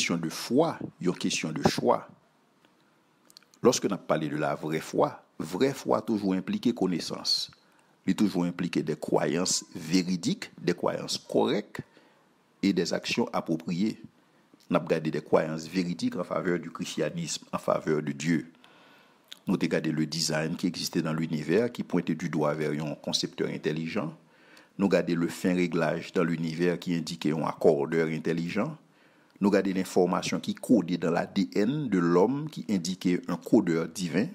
question de foi, il y a une question de choix. Lorsque nous parlons de la vraie foi toujours implique connaissance. Il toujours impliqué des croyances véridiques, des croyances correctes et des actions appropriées. Nous avons regardé des croyances véridiques en faveur du christianisme, en faveur de Dieu. Nous avons regardé le design qui existait dans l'univers, qui pointait du doigt vers un concepteur intelligent. Nous avons regardé le fin réglage dans l'univers qui indiquait un accordeur intelligent. Nous avons regardé l'information qui codait dans l'ADN de l'homme qui indiquait un codeur divin.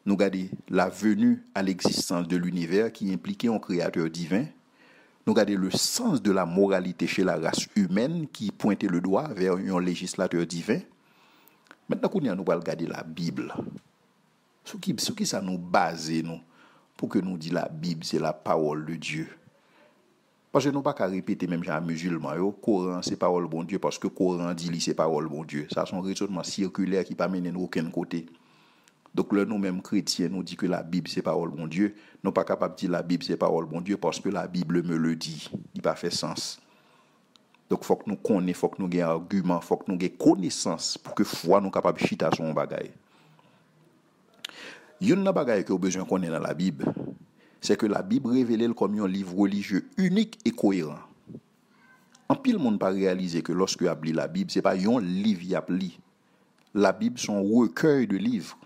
Nous regardons la venue à l'existence de l'univers qui impliquait un créateur divin. Nous regardons le sens de la moralité chez la race humaine qui pointait le doigt vers un législateur divin. Maintenant, nous allons regarder la Bible. Ce qui ça nous base, nous, pour que nous disions la Bible, c'est la parole de Dieu. Parce que nous ne pouvons pas répéter, même chez un musulman, le Coran, c'est parole de bon Dieu, parce que le Coran dit c'est parole de bon Dieu. Ça, c'est un raisonnement circulaire qui ne peut pas mener nous aucun côté. Donc, là, nous-mêmes chrétiens, nous disons que la Bible, c'est parole de mon Dieu. Nous ne sommes pas capables de dire la Bible, c'est parole de mon Dieu parce que la Bible me le dit. Il n'a pas fait sens. Donc, il faut que nous connaissions, il faut que nous ayons un argument, il faut que nous ayons connaissance pour que foi nous capables de chiter son bagage. Il y a une bagage que nous avons besoin de connaître dans la Bible, c'est que la Bible révèle comme un livre religieux unique et cohérent. En pile, le monde n'a pas réalisé que lorsque vous avez la Bible, ce n'est pas un livre qui a lu. La Bible, c'est un recueil de livres.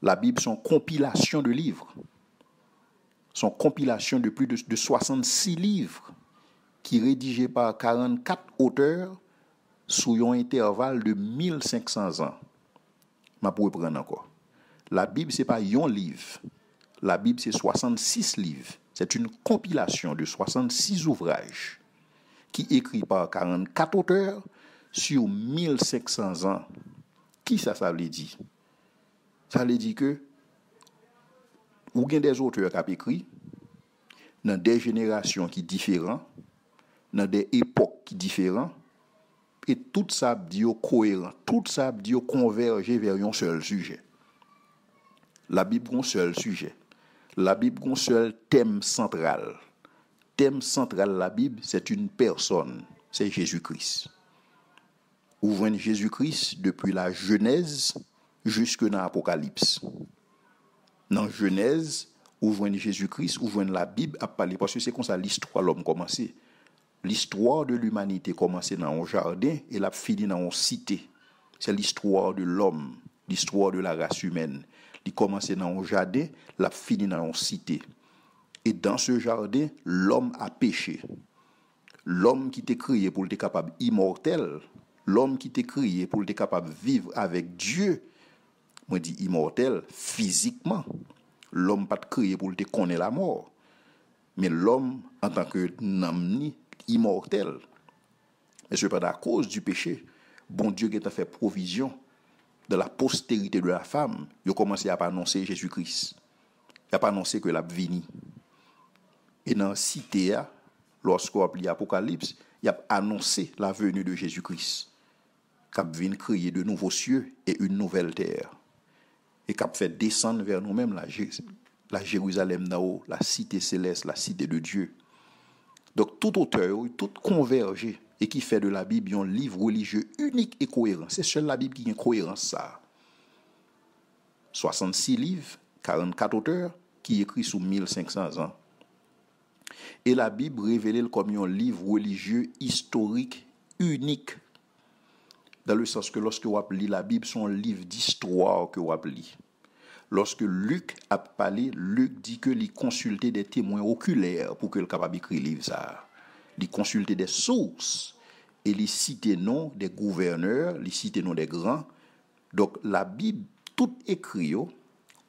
La Bible, c'est une compilation de livres. C'est une compilation de plus de 66 livres qui sont rédigés par 44 auteurs sous un intervalle de 1500 ans. Je pourrais prendre encore. La Bible, ce n'est pas un livre. La Bible, c'est 66 livres. C'est une compilation de 66 ouvrages qui sont écrits par 44 auteurs sur 1500 ans. Qui ça veut dire? Ça veut dire que ou bien des auteurs qui ont écrit dans des générations qui sont différentes, dans des époques qui sont différentes, et tout ça dit cohérent, tout ça dit converger vers un seul sujet. La Bible a un seul sujet. La Bible a un seul thème central. Thème central de la Bible, c'est une personne, c'est Jésus-Christ. Vous voyez Jésus-Christ depuis la Genèse jusque dans l'Apocalypse. Dans Genèse, vous voyez Jésus-Christ, vous voyez la Bible à parler, parce que c'est comme ça l'histoire de l'homme commencé. L'histoire de l'humanité commencé dans un jardin et l'a fini dans une cité. C'est l'histoire de l'homme, l'histoire de la race humaine. Il commençait dans un jardin, l'a fini dans une cité. Et dans ce jardin, l'homme a péché. L'homme qui était créé pour être capable immortel, l'homme qui était créé pour être capable de vivre avec Dieu, moi dis immortel physiquement. L'homme pas créé pour te connaître la mort. Mais l'homme en tant que homme immortel. Mais c'est pas à cause du péché. Bon Dieu qui a fait provision de la postérité de la femme, il a commencé à annoncer Jésus-Christ. Il a annoncé que l'a vini. Et dans la cité, lorsqu'on a lu l'Apocalypse, il a annoncé la venue de Jésus-Christ. Qui vient créer de nouveaux cieux et une nouvelle terre. Et qui a fait descendre vers nous-mêmes la Jérusalem d'en-haut, la cité céleste, la cité de Dieu. Donc tout auteur, tout convergé, et qui fait de la Bible un livre religieux unique et cohérent. C'est seule la Bible qui a une cohérence, ça. 66 livres, 44 auteurs, qui écrit sous 1500 ans. Et la Bible révèle comme un livre religieux historique unique. Dans le sens que lorsque vous lisez la Bible, c'est un livre d'histoire que vous lisez. Lorsque Luc a parlé, Luc dit que il consultait des témoins oculaires pour que le capable écrire livre ça. Il consultait des sources et il citait nom des gouverneurs, il citait nom des grands. Donc la Bible tout écrit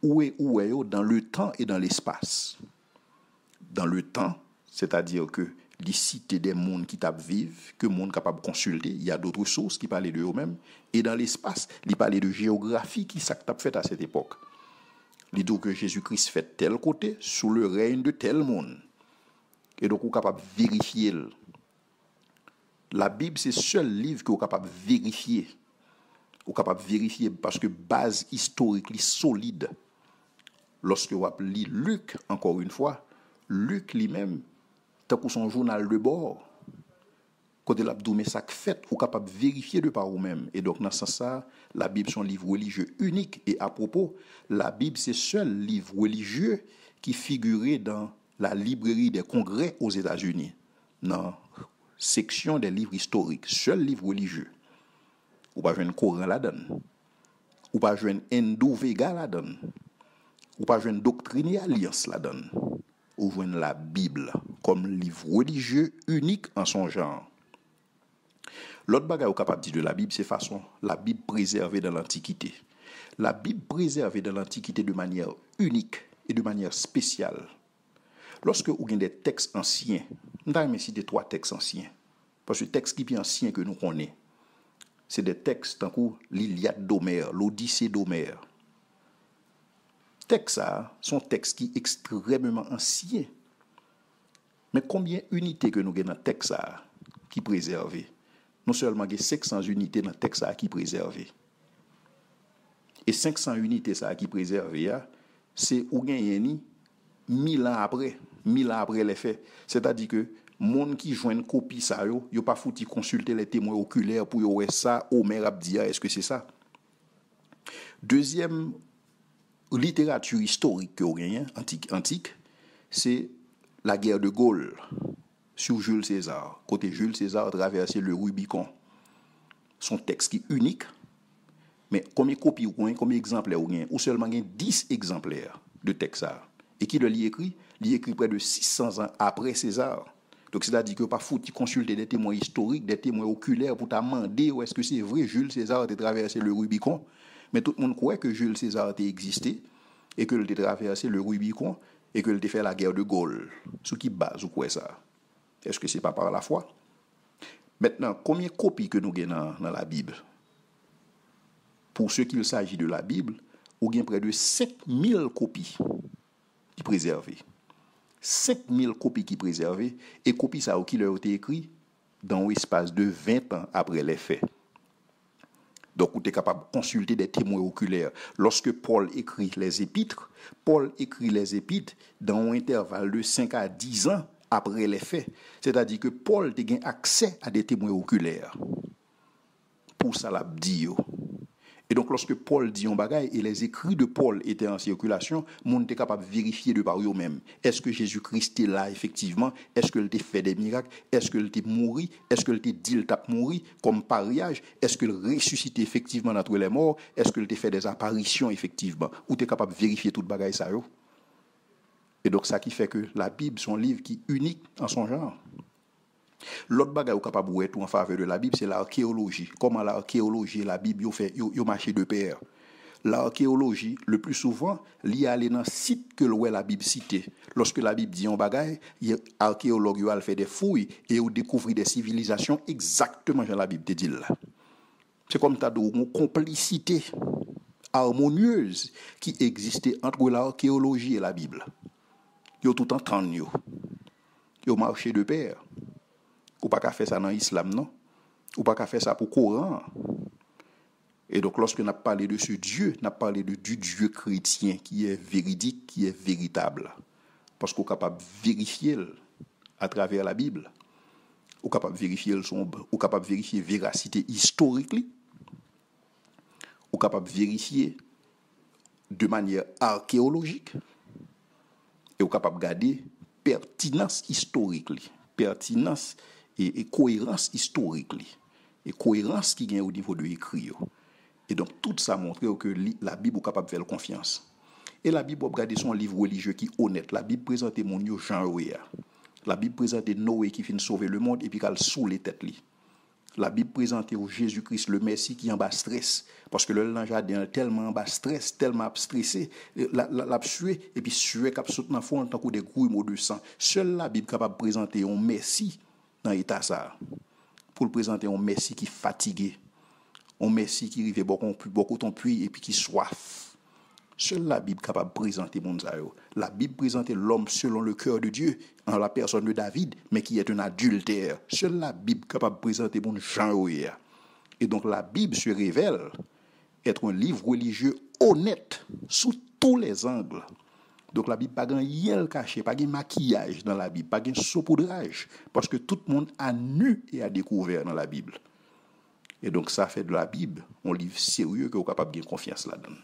où est dans le temps et dans l'espace. Dans le temps, c'est-à-dire que il citait des mondes qui tapent vivre, que monde capable de consulter, il y a d'autres sources qui parlaient de eux-mêmes, et dans l'espace, il parlait de géographie qui s'est fait à cette époque. Il dit que Jésus-Christ fait tel côté sous le règne de tel monde. Et donc, on est capable de vérifier. La Bible, c'est le seul livre qu'on est capable de vérifier. On est capable de vérifier parce que base historique solide. Lorsque vous lisez Luc, encore une fois, Luc lui-même, tant que son journal de bord, Côté l'abdou, mais ça fait, ou capable de vérifier de par vous-même. Et donc, dans ce sens, la Bible, c'est un livre religieux unique. Et à propos, la Bible, c'est le seul livre religieux qui figurait dans la librairie des congrès aux États-Unis, dans la section des livres historiques. Seul livre religieux. Ou pas jouer un Coran là-dedans. Ou pas jouer un Hindu Vega là-dedans. Ou pas jouer une Doctrine et Alliance là-dedans. Ou jouer la Bible comme livre religieux unique en son genre. L'autre bagage ou capable de dire de la Bible, c'est façon la Bible préservée dans l'Antiquité. La Bible préservée dans l'Antiquité de manière unique et de manière spéciale. Lorsque vous avez des textes anciens, nous allons citer 3 textes anciens. Parce que les textes qui sont anciens que nous connaissons, c'est des textes tant que l'Iliade d'Homère, l'Odyssée d'Homère. Textes sont textes qui sont extrêmement anciens. Mais combien d'unités que nous avons dans le texte qui sont préservées? Non seulement il y a 500 unités dans le texte qui sont préservées. Et 500 unités qui sont préservées, c'est où gagné 1000 ans après les faits. C'est-à-dire que monde qui joue une copie ça yo pas fouti consulter les témoins oculaires pour voir ça Omer Abdia, est-ce que c'est ça? Deuxième littérature historique que gagne antique, c'est la guerre de Gaulle sur Jules César. Côté Jules César a traversé le Rubicon. Son texte qui est unique, mais combien de copies ou combien d'exemplaires ou seulement 10 exemplaires de texte et qui le lit écrit près de 600 ans après César. Donc c'est-à-dire que pas foutu consulter des témoins historiques, des témoins oculaires pour t'amender ou est-ce que c'est vrai Jules César a traversé le Rubicon, mais tout le monde croit que Jules César a existé et que il a traversé le Rubicon et que il a fait la guerre de Gaulle. Sur qui base ou quoi ça? Est-ce que c'est pas par la foi? Maintenant, combien de copies que nous avons dans la Bible? Pour ceux qu'il s'agit de la Bible, il y a près de 5000 copies qui préservées. 5000 copies qui préservées et copies ça qui leur ont été écrites dans l'espace de 20 ans après les faits. Donc, vous êtes capable de consulter des témoins oculaires. Lorsque Paul écrit les épîtres dans un intervalle de 5 à 10 ans après les faits. C'est-à-dire que Paul a eu accès à des témoins oculaires. Pour ça, l'a dit. Et donc, lorsque Paul dit un bagage et les écrits de Paul étaient en circulation, monde était capable de vérifier de par eux-mêmes. Est-ce que Jésus-Christ est là, effectivement? Est-ce qu'il a fait des miracles? Est-ce qu'il a mouru? Est-ce qu'il a dit qu'il a mouru comme pariage? Est-ce qu'il a ressuscité effectivement d'entre les morts? Est-ce qu'il a fait des apparitions, effectivement? Ou tu es capable de vérifier tout le bagage ça? Et donc, ça qui fait que la Bible, c'est un livre qui est unique en son genre. L'autre bagage capable de en faveur de la Bible, c'est l'archéologie. Comment l'archéologie et la Bible ont marché de pair. L'archéologie, le plus souvent, lié à dans site que la Bible cite. Lorsque la Bible dit un bagage, l'archéologue a fait des fouilles et a découvert des civilisations exactement comme la Bible te dit là. C'est comme tu as une complicité harmonieuse qui existait entre l'archéologie et la Bible. Ils ont tout entendu. Ils ont marché de pair. Ou pas qu'à faire ça dans l'islam, non? Ou pas qu'à faire ça pour le Coran. Et donc, lorsque nous avons parlé de ce Dieu, nous avons parlé du Dieu chrétien qui est véridique, qui est véritable. Parce qu'on est capable de vérifier à travers la Bible. On est capable de vérifier la véracité historique. On est capable de vérifier de manière archéologique. Et on est capable de garder pertinence historique. Pertinence et cohérence historique. Et cohérence qui vient au niveau de l'écrit. Et donc, tout ça montre que la Bible est capable de faire confiance. Et la Bible, regardez son livre religieux qui est honnête. La Bible présente mon Jean. La Bible présente Noé qui finit sauver le monde et puis qu'elle sous les têtes. La Bible présente Jésus-Christ, le Messie qui est en bas stress. Parce que le jardin est tellement en bas stress, tellement stressé, l'a sué, et puis sué cap saute dans le fond en tant que des grouilles de sang. Seule la Bible est capable de présenter un Messie dans l'état ça. Pour le présenter un Messie qui est fatigué. Un Messie qui arrive beaucoup ton puits et puis qui soif. Seule la Bible est capable de présenter mon Zayo. La Bible présente l'homme selon le cœur de Dieu, en la personne de David, mais qui est un adultère. Seule la Bible est capable de présenter mon Jean. Et donc la Bible se révèle être un livre religieux honnête sous tous les angles. Donc la Bible pas grand yel caché, pas de maquillage dans la Bible, pas de saupoudrage, parce que tout le monde a nu et a découvert dans la Bible. Et donc ça fait de la Bible un livre sérieux que vous êtes capable de gagner confiance là-dedans.